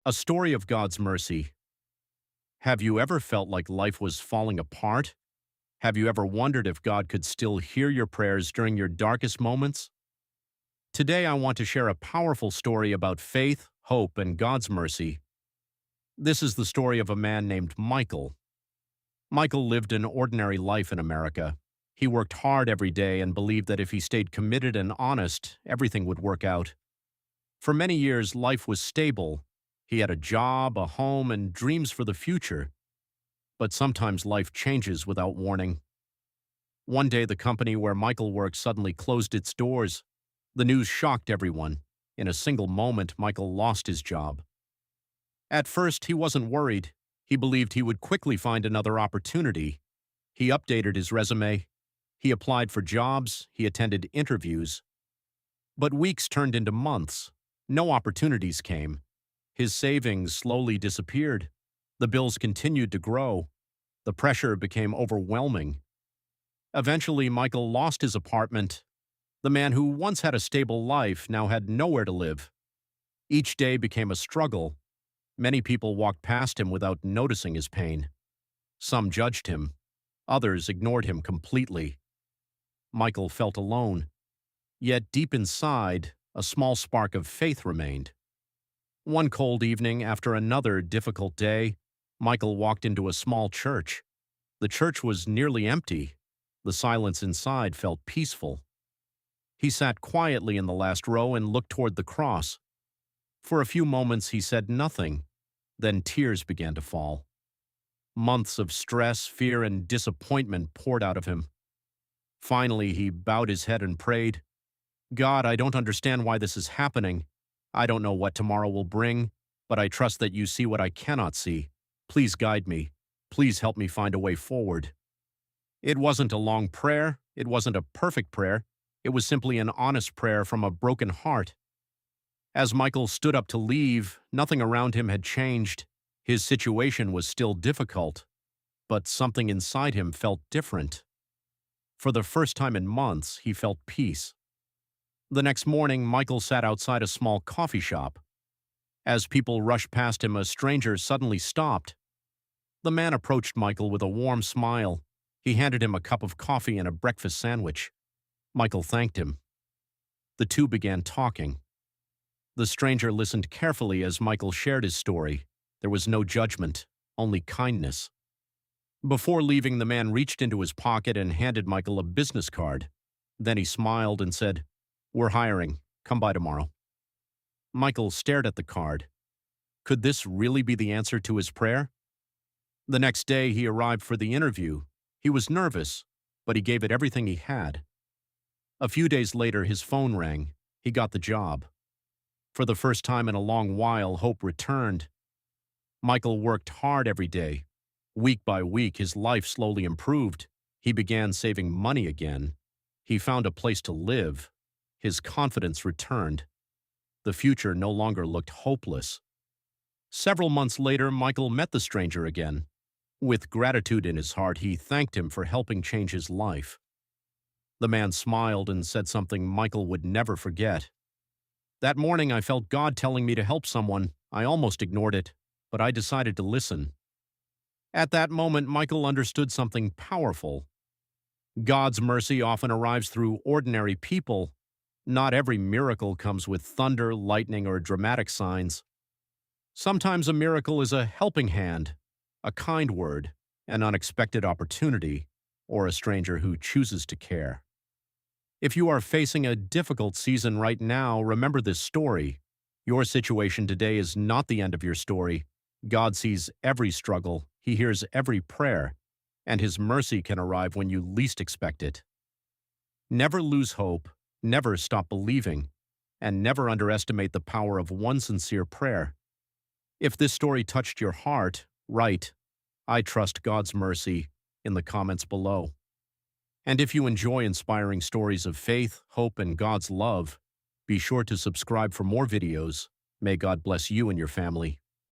A story of God's mercy. Have you ever felt like life was falling apart? Have you ever wondered if God could still hear your prayers during your darkest moments? Today, I want to share a powerful story about faith, hope, and God's mercy. This is the story of a man named Michael. Michael lived an ordinary life in America. He worked hard every day and believed that if he stayed committed and honest, everything would work out. For many years, life was stable. He had a job, a home, and dreams for the future. But sometimes life changes without warning. One day, the company where Michael worked suddenly closed its doors. The news shocked everyone. In a single moment, Michael lost his job. At first, he wasn't worried. He believed he would quickly find another opportunity. He updated his resume. He applied for jobs. He attended interviews. But weeks turned into months. No opportunities came. His savings slowly disappeared. The bills continued to grow. The pressure became overwhelming. Eventually, Michael lost his apartment. The man who once had a stable life now had nowhere to live. Each day became a struggle. Many people walked past him without noticing his pain. Some judged him. Others ignored him completely. Michael felt alone. Yet deep inside, a small spark of faith remained. One cold evening, after another difficult day, Michael walked into a small church. The church was nearly empty. The silence inside felt peaceful. He sat quietly in the last row and looked toward the cross. For a few moments he said nothing. Then tears began to fall. Months of stress, fear, and disappointment poured out of him. Finally, he bowed his head and prayed, "God, I don't understand why this is happening. I don't know what tomorrow will bring, but I trust that you see what I cannot see. Please guide me. Please help me find a way forward." It wasn't a long prayer. It wasn't a perfect prayer. It was simply an honest prayer from a broken heart. As Michael stood up to leave, nothing around him had changed. His situation was still difficult, but something inside him felt different. For the first time in months, he felt peace. The next morning, Michael sat outside a small coffee shop. As people rushed past him, a stranger suddenly stopped. The man approached Michael with a warm smile. He handed him a cup of coffee and a breakfast sandwich. Michael thanked him. The two began talking. The stranger listened carefully as Michael shared his story. There was no judgment, only kindness. Before leaving, the man reached into his pocket and handed Michael a business card. Then he smiled and said, "We're hiring. Come by tomorrow." Michael stared at the card. Could this really be the answer to his prayer? The next day, he arrived for the interview. He was nervous, but he gave it everything he had. A few days later, his phone rang. He got the job. For the first time in a long while, hope returned. Michael worked hard every day. Week by week, his life slowly improved. He began saving money again. He found a place to live. His confidence returned. The future no longer looked hopeless. Several months later, Michael met the stranger again. With gratitude in his heart, he thanked him for helping change his life. The man smiled and said something Michael would never forget. "That morning, I felt God telling me to help someone. I almost ignored it, but I decided to listen." At that moment, Michael understood something powerful. God's mercy often arrives through ordinary people. Not every miracle comes with thunder, lightning, or dramatic signs. Sometimes a miracle is a helping hand, a kind word, an unexpected opportunity, or a stranger who chooses to care. If you are facing a difficult season right now, remember this story. Your situation today is not the end of your story. God sees every struggle. He hears every prayer, and His mercy can arrive when you least expect it. Never lose hope, never stop believing, and never underestimate the power of one sincere prayer. If this story touched your heart, write, "I trust God's mercy," in the comments below. And if you enjoy inspiring stories of faith, hope, and God's love, be sure to subscribe for more videos. May God bless you and your family.